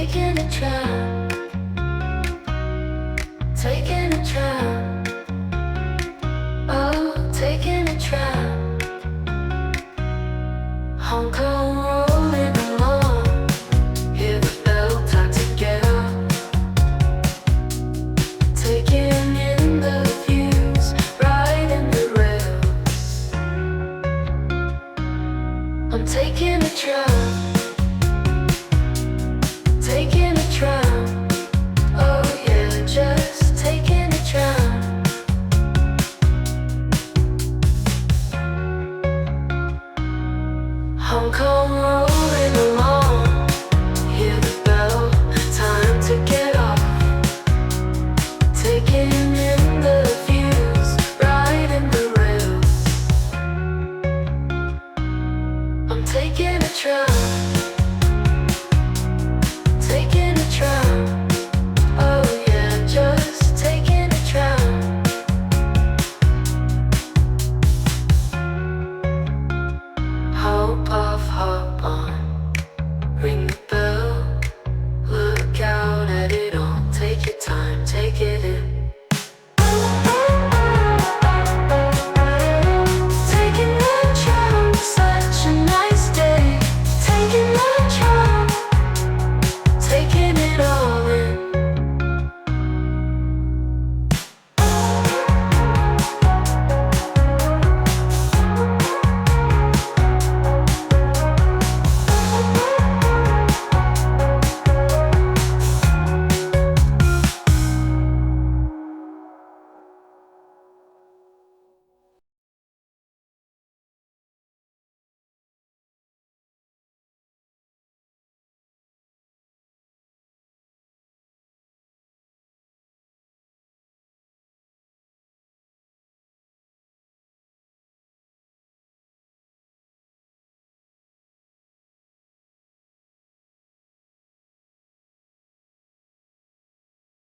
taking a tram, taking a tram. Oh, taking a tram. Hong Kong rolling along, hear the bell time together, taking in the views, riding the rails. I'm taking a tram.